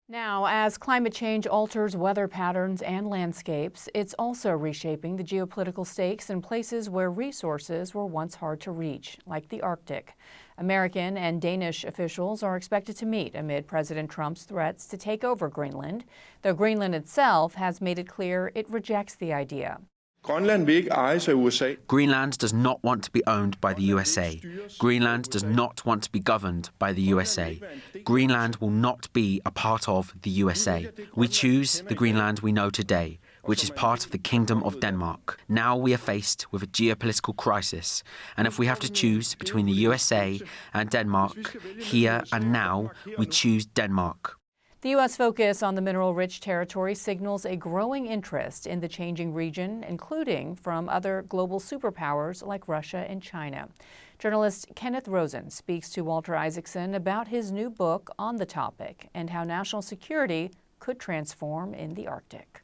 Now, as climate change alters weather patterns and landscapes, it's also reshaping the geopolitical stakes in places where resources were once hard to reach, like the Arctic. American and Danish officials are expected to meet amid President Trump's threats to take over Greenland, though Greenland itself has made it clear it rejects the idea. Greenland does not want to be owned by the USA. Greenland does not want to be governed by the USA. Greenland will not be a part of the USA. We choose the Greenland we know today, which is part of the Kingdom of Denmark. Now we are faced with a geopolitical crisis, and if we have to choose between the USA and Denmark, here and now, we choose Denmark. The U.S. focus on the mineral-rich territory signals a growing interest in the changing region, including from other global superpowers like Russia and China. Journalist Kenneth Rosen speaks to Walter Isaacson about his new book on the topic and how national security could transform in the Arctic.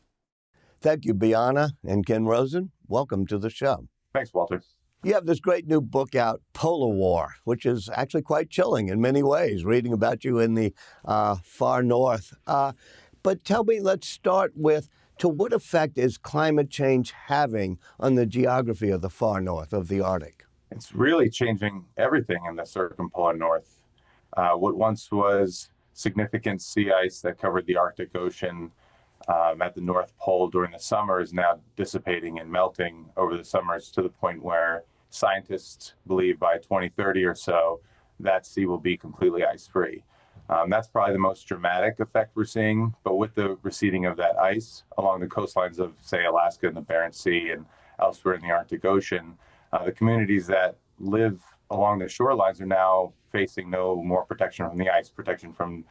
Thank you, Bianna and Ken Rosen. Welcome to the show. Thanks, Walter. You have this great new book out, Polar War, which is actually quite chilling in many ways, reading about you in the far north. But tell me, let's start with, to what effect is climate change having on the geography of the far north, of the Arctic? It's really changing everything in the circumpolar north. What once was significant sea ice that covered the Arctic Ocean at the North Pole during the summer is now dissipating and melting over the summers to the point where scientists believe by 2030 or so, that sea will be completely ice-free. That's probably the most dramatic effect we're seeing, but with the receding of that ice along the coastlines of, say, Alaska and the Barents Sea and elsewhere in the Arctic Ocean, the communities that live along the shorelines are now facing no more protection from the ice, protection from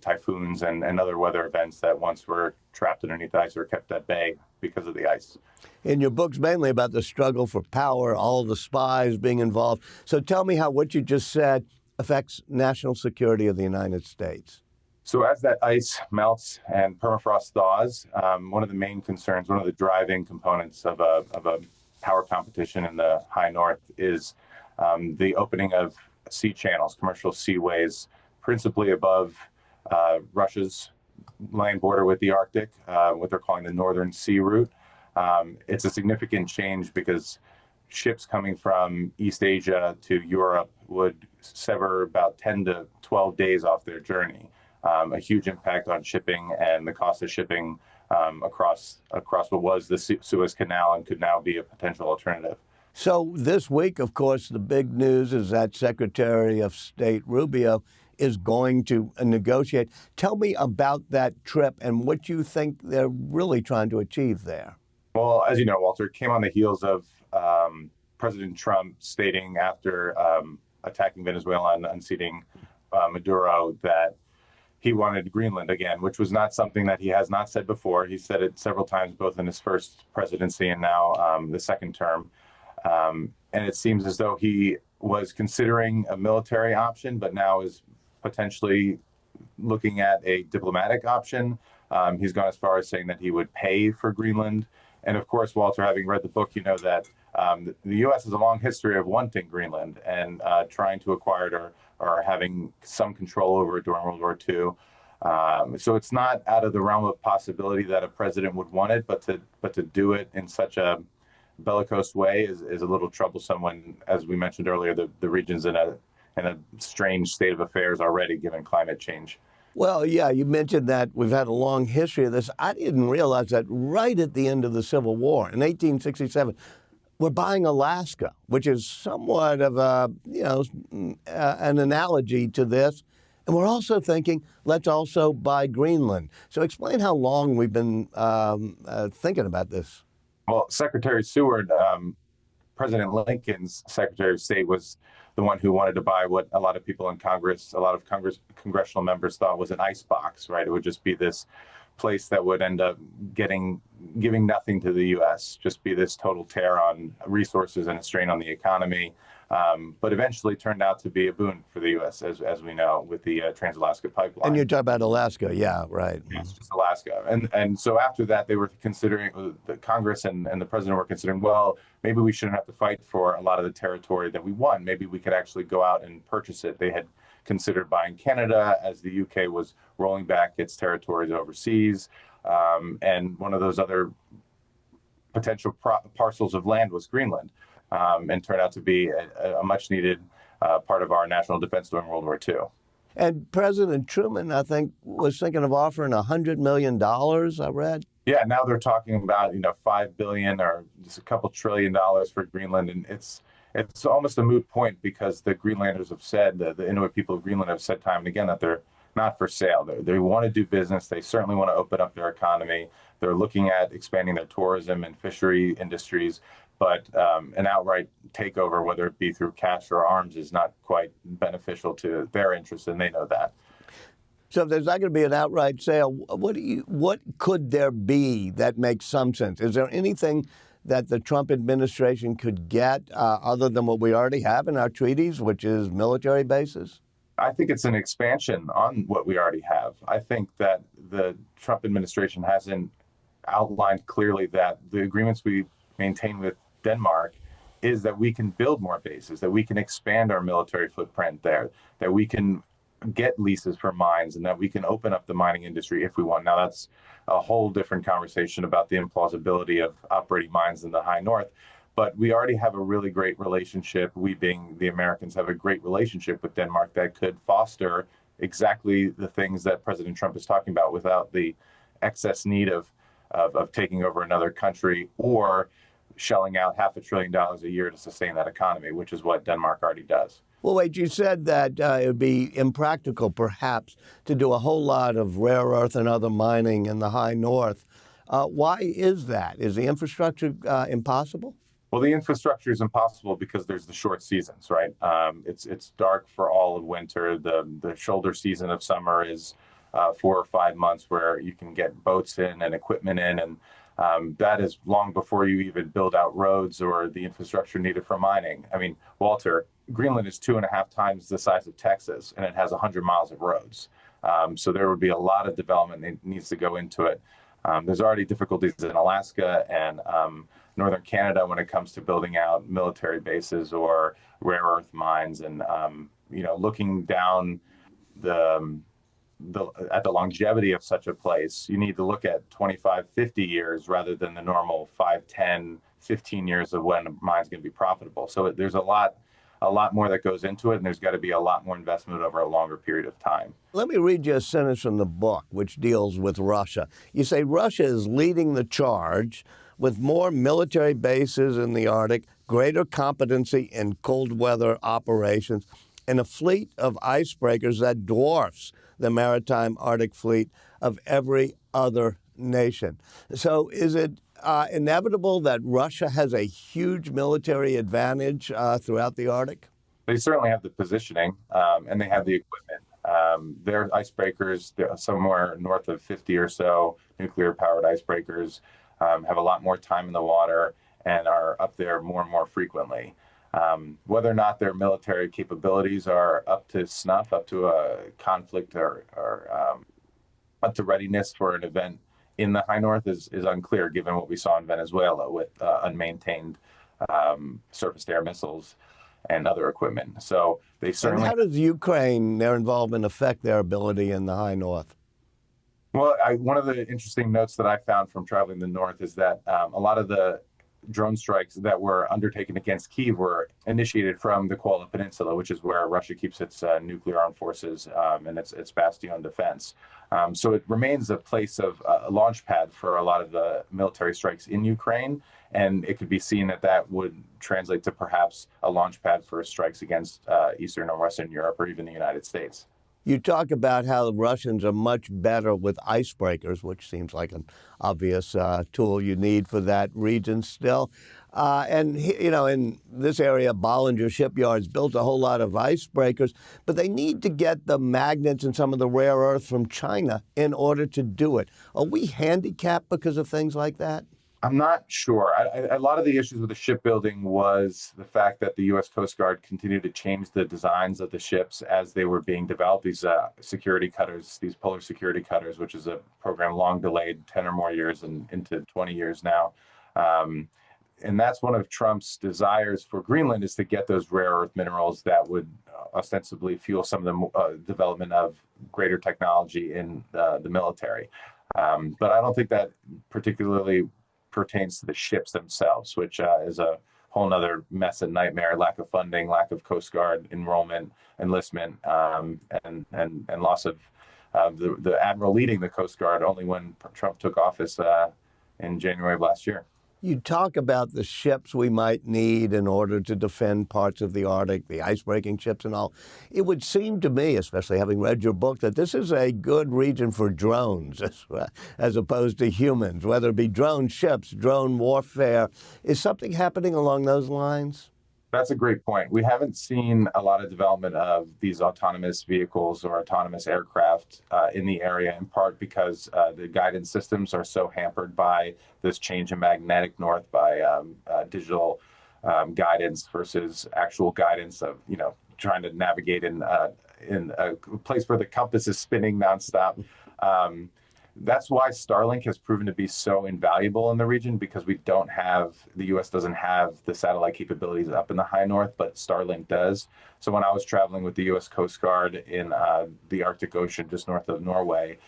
typhoons and other weather events that once were trapped underneath ice or kept at bay because of the ice. And your book's mainly about the struggle for power, all the spies being involved. So tell me how what you just said affects national security of the United States. So as that ice melts and permafrost thaws, one of the main concerns, one of the driving components of a power competition in the high north is the opening of sea channels, commercial seaways, principally above Russia's land border with the Arctic, what they're calling the Northern Sea Route. It's a significant change because ships coming from East Asia to Europe would sever about 10 to 12 days off their journey. A huge impact on shipping and the cost of shipping across what was the Suez Canal and could now be a potential alternative. So this week, of course, the big news is that Secretary of State Rubio is going to negotiate. Tell me about that trip and what you think they're really trying to achieve there. Well, as you know, Walter, it came on the heels of President Trump stating after attacking Venezuela and unseating Maduro that he wanted Greenland again, which was not something that he has not said before. He said it several times, both in his first presidency and now the second term. And it seems as though he was considering a military option, but now is potentially looking at a diplomatic option. He's gone as far as saying that he would pay for Greenland. And of course, Walter, having read the book, you know that the U.S. has a long history of wanting Greenland and trying to acquire it or having some control over it during World War II. So it's not out of the realm of possibility that a president would want it, but to do it in such a bellicose way is a little troublesome when, as we mentioned earlier, the region's in a strange state of affairs already, given climate change. Well, yeah, you mentioned that we've had a long history of this. I didn't realize that right at the end of the Civil War in 1867, we're buying Alaska, which is somewhat of an analogy to this. And we're also thinking, let's also buy Greenland. So explain how long we've been thinking about this. Well, Secretary Seward, President Lincoln's Secretary of State, was the one who wanted to buy what a lot of people in Congress, a lot of congressional members thought was an ice box, right? It would just be this place that would end up giving nothing to the U.S., just be this total tear on resources and a strain on the economy. But eventually turned out to be a boon for the U.S., as we know, with the Trans-Alaska Pipeline. And you're talking about Alaska, yeah, right. It's just Alaska. And so after that, they were considering, the Congress and the president were considering, well, maybe we shouldn't have to fight for a lot of the territory that we won. Maybe we could actually go out and purchase it. They had considered buying Canada as the UK was rolling back its territories overseas. And one of those other potential parcels of land was Greenland, and turned out to be a much needed part of our national defense during World War II. And President Truman, I think, was thinking of offering $100 million, I read. Yeah, now they're talking about, $5 billion or just a couple $1 trillion for Greenland, and it's almost a moot point because the Greenlanders have said, the Inuit people of Greenland have said time and again that they're not for sale. They want to do business. They certainly want to open up their economy. They're looking at expanding their tourism and fishery industries, but an outright takeover, whether it be through cash or arms, is not quite beneficial to their interests, and they know that. So if there's not going to be an outright sale, what could there be that makes some sense? Is there anything that the Trump administration could get other than what we already have in our treaties, which is military bases? I think it's an expansion on what we already have. I think that the Trump administration hasn't outlined clearly that the agreements we maintain with Denmark is that we can build more bases, that we can expand our military footprint there, that we can get leases for mines, and that we can open up the mining industry if we want. Now, that's a whole different conversation about the implausibility of operating mines in the high north. But we already have a really great relationship. We, being the Americans, have a great relationship with Denmark that could foster exactly the things that President Trump is talking about without the excess need of taking over another country or shelling out $500 billion a year to sustain that economy, which is what Denmark already does. Well, wait, you said that it would be impractical, perhaps, to do a whole lot of rare earth and other mining in the high north. Why is that? Is the infrastructure impossible? Well, the infrastructure is impossible because there's the short seasons, right? It's dark for all of winter. The shoulder season of summer is 4 or 5 months where you can get boats in and equipment in, and that is long before you even build out roads or the infrastructure needed for mining. I mean, Walter, Greenland is 2.5 times the size of Texas, and it has 100 miles of roads. So there would be a lot of development that needs to go into it. There's already difficulties in Alaska and northern Canada when it comes to building out military bases or rare earth mines, and looking down at the longevity of such a place, you need to look at 25, 50 years rather than the normal 5, 10, 15 years of when a mine's going to be profitable. So there's a lot more that goes into it, and there's got to be a lot more investment over a longer period of time. Let me read you a sentence from the book, which deals with Russia. You say Russia is leading the charge with more military bases in the Arctic, greater competency in cold weather operations, and a fleet of icebreakers that dwarfs the maritime Arctic fleet of every other nation. So is it inevitable that Russia has a huge military advantage throughout the Arctic? They certainly have the positioning, and they have the equipment. Their icebreakers, somewhere north of 50 or so nuclear-powered icebreakers, have a lot more time in the water and are up there more and more frequently. Whether or not their military capabilities are up to snuff, up to a conflict or up to readiness for an event in the high north is unclear, given what we saw in Venezuela with unmaintained surface-to-air missiles and other equipment. So they certainly. And how does Ukraine, their involvement, affect their ability in the high north? Well, one of the interesting notes that I found from traveling the north is that a lot of the drone strikes that were undertaken against Kyiv were initiated from the Kola Peninsula, which is where Russia keeps its nuclear armed forces and its bastion defense. So it remains a place of a launch pad for a lot of the military strikes in Ukraine, and it could be seen that would translate to perhaps a launch pad for strikes against Eastern or Western Europe or even the United States. You talk about how the Russians are much better with icebreakers, which seems like an obvious tool you need for that region still. And, in this area, Bollinger Shipyard's built a whole lot of icebreakers, but they need to get the magnets and some of the rare earth from China in order to do it. Are we handicapped because of things like that? I'm not sure. A lot of the issues with the shipbuilding was the fact that the U.S. Coast Guard continued to change the designs of the ships as they were being developed. These security cutters, these polar security cutters, which is a program long delayed 10 or more years and into 20 years now. and that's one of Trump's desires for Greenland, is to get those rare earth minerals that would ostensibly fuel some of the development of greater technology in the military. But I don't think that particularly pertains to the ships themselves, which is a whole nother mess and nightmare: lack of funding, lack of Coast Guard enrollment, enlistment, and loss of the admiral leading the Coast Guard only when Trump took office in January of last year. You talk about the ships we might need in order to defend parts of the Arctic, the ice-breaking ships and all. It would seem to me, especially having read your book, that this is a good region for drones as opposed to humans, whether it be drone ships, drone warfare. Is something happening along those lines? That's a great point. We haven't seen a lot of development of these autonomous vehicles or autonomous aircraft in the area, in part because the guidance systems are so hampered by this change in magnetic north, by digital guidance versus actual guidance of, trying to navigate in a place where the compass is spinning nonstop. That's why Starlink has proven to be so invaluable in the region, because the U.S. doesn't have the satellite capabilities up in the high north, but Starlink does. So when I was traveling with the U.S. Coast Guard in the Arctic Ocean just north of Norway,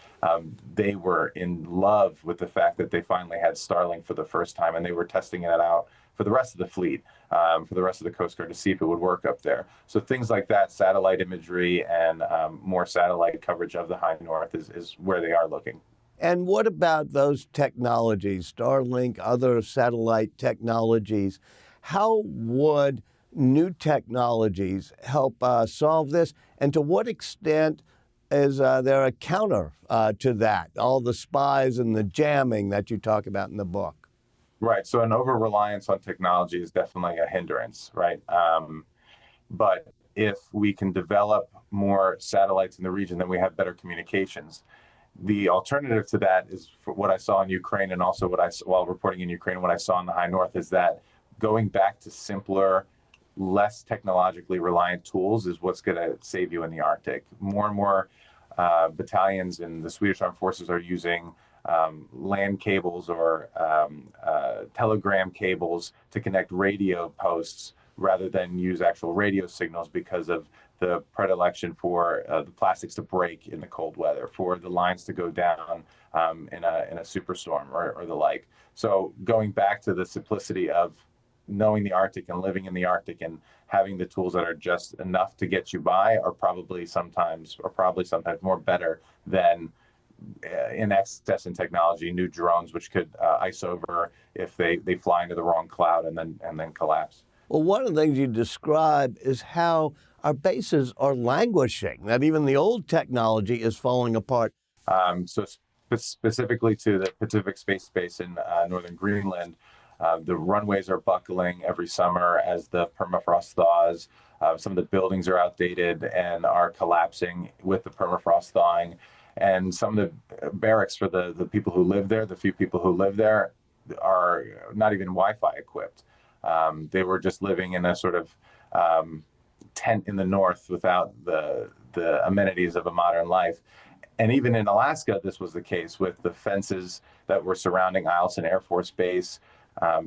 they were in love with the fact that they finally had Starlink for the first time, and they were testing it out for the rest of the fleet, for the rest of the Coast Guard, to see if it would work up there. So things like that, satellite imagery and more satellite coverage of the high north is where they are looking. And what about those technologies, Starlink, other satellite technologies? How would new technologies help solve this? And to what extent is there a counter to that, all the spies and the jamming that you talk about in the book? Right. So an over-reliance on technology is definitely a hindrance, right? But if we can develop more satellites in the region, then we have better communications. The alternative to that is, for what I saw in Ukraine, and also while reporting in Ukraine, what I saw in the high north, is that going back to simpler, less technologically reliant tools is what's going to save you in the Arctic. More and more battalions in the Swedish Armed Forces are using land cables or telegram cables to connect radio posts rather than use actual radio signals, because of the predilection for the plastics to break in the cold weather, for the lines to go down in a superstorm or the like. So going back to the simplicity of knowing the Arctic and living in the Arctic and having the tools that are just enough to get you by are probably sometimes more better than in excess in technology, new drones which could ice over if they fly into the wrong cloud and then collapse. Well, one of the things you describe is how our bases are languishing, that even the old technology is falling apart. So specifically to the Pacific Space Base in northern Greenland, the runways are buckling every summer as the permafrost thaws. Some of the buildings are outdated and are collapsing with the permafrost thawing. And some of the barracks for the people who live there, the few people who live there, are not even Wi-Fi equipped. They were just living in a sort of tent in the north without the amenities of a modern life. And even in Alaska, this was the case, with the fences that were surrounding Eielson Air Force Base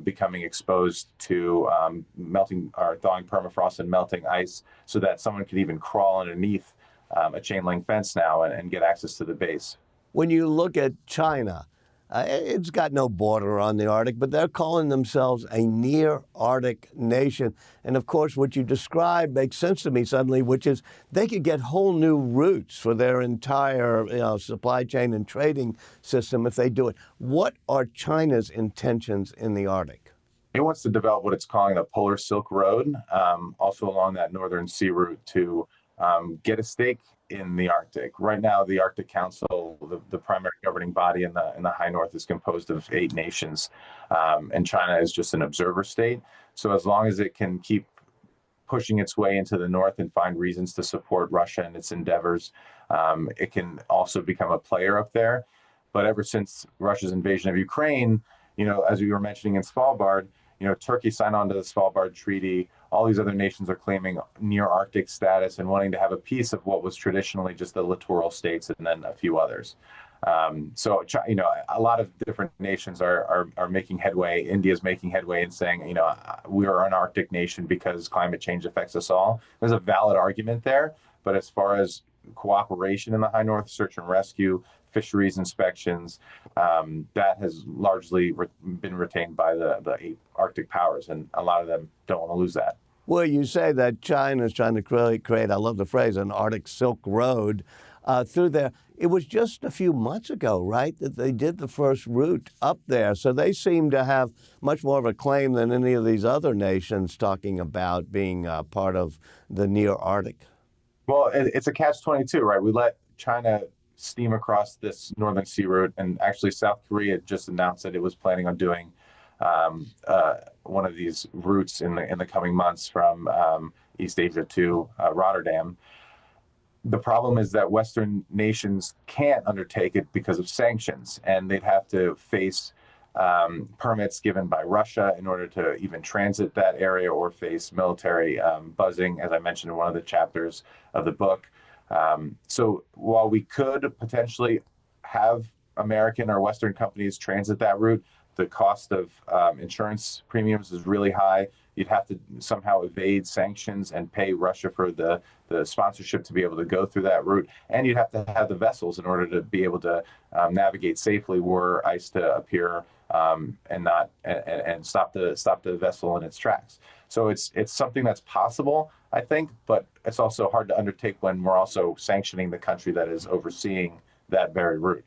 becoming exposed to melting or thawing permafrost and melting ice, so that someone could even crawl underneath a chain link fence now and get access to the base. When you look at China, it's got no border on the Arctic, but they're calling themselves a near-Arctic nation. And of course, what you describe makes sense to me suddenly, which is they could get whole new routes for their entire supply chain and trading system if they do it. What are China's intentions in the Arctic? It wants to develop what it's calling the Polar Silk Road, also along that northern sea route, to get a stake in the Arctic. Right now, the Arctic Council, the primary governing body in the high north, is composed of 8 nations, and China is just an observer state. So as long as it can keep pushing its way into the north and find reasons to support Russia and its endeavors, it can also become a player up there. But ever since Russia's invasion of Ukraine, as we were mentioning in Svalbard, Turkey signed on to the Svalbard Treaty. All these other nations are claiming near Arctic status and wanting to have a piece of what was traditionally just the littoral states and then a few others. A lot of different nations are making headway. India's making headway and saying, we are an Arctic nation because climate change affects us all. There's a valid argument there, but as far as cooperation in the High North, search and rescue, fisheries inspections, that has largely been retained by the 8 Arctic powers, and a lot of them don't want to lose that. Well, you say that China is trying to create, I love the phrase, an Arctic Silk Road through there. It was just a few months ago, right, that they did the first route up there. So they seem to have much more of a claim than any of these other nations talking about being part of the near Arctic. Well, it's a catch-22, right? We let China steam across this northern sea route, and actually South Korea just announced that it was planning on doing one of these routes in the coming months from East Asia to Rotterdam. The problem is that Western nations can't undertake it because of sanctions, and they'd have to face permits given by Russia in order to even transit that area, or face military buzzing, as I mentioned in one of the chapters of the book. So while we could potentially have American or Western companies transit that route, the cost of insurance premiums is really high. You'd have to somehow evade sanctions and pay Russia for the sponsorship to be able to go through that route. And you'd have to have the vessels in order to be able to navigate safely were ice to appear and stop the vessel in its tracks. So it's something that's possible, I think, but it's also hard to undertake when we're also sanctioning the country that is overseeing that very route.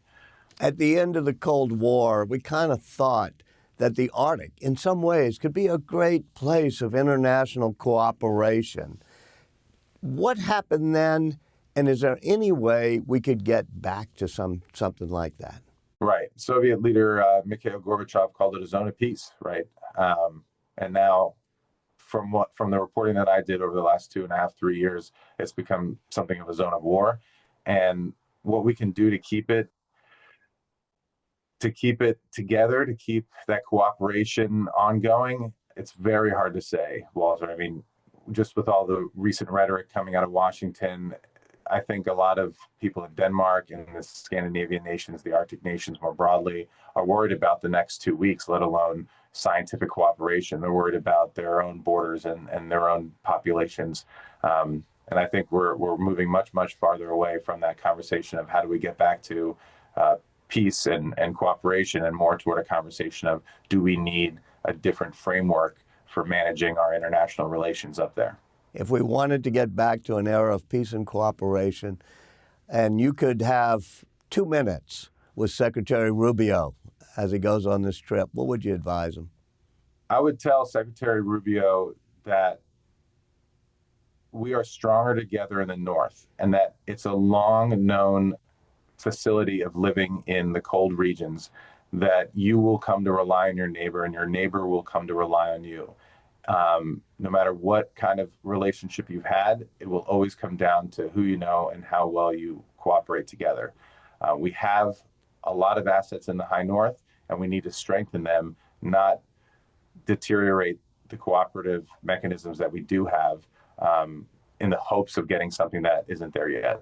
At the end of the Cold War, we kind of thought that the Arctic, in some ways, could be a great place of international cooperation. What happened then, and is there any way we could get back to something like that? Right. Soviet leader Mikhail Gorbachev called it a zone of peace, right? And now, from the reporting that I did over the last 2.5, 3 years, it's become something of a zone of war. And what we can do to keep it together, to keep that cooperation ongoing, it's very hard to say, Walter. I mean, just with all the recent rhetoric coming out of Washington, I think a lot of people in Denmark and the Scandinavian nations, the Arctic nations more broadly, are worried about the next 2 weeks, let alone scientific cooperation. They're worried about their own borders and their own populations. And I think we're moving much, much farther away from that conversation of how do we get back to peace and cooperation, and more toward a conversation of, do we need a different framework for managing our international relations up there? If we wanted to get back to an era of peace and cooperation, and you could have 2 minutes with Secretary Rubio as he goes on this trip, what would you advise him? I would tell Secretary Rubio that we are stronger together in the North, and that it's a long-known facility of living in the cold regions, that you will come to rely on your neighbor, and your neighbor will come to rely on you. No matter what kind of relationship you've had, it will always come down to who you know and how well you cooperate together. We have a lot of assets in the High North, and we need to strengthen them, not deteriorate the cooperative mechanisms that we do have in the hopes of getting something that isn't there yet.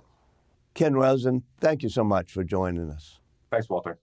Ken Rosen, thank you so much for joining us. Thanks, Walter.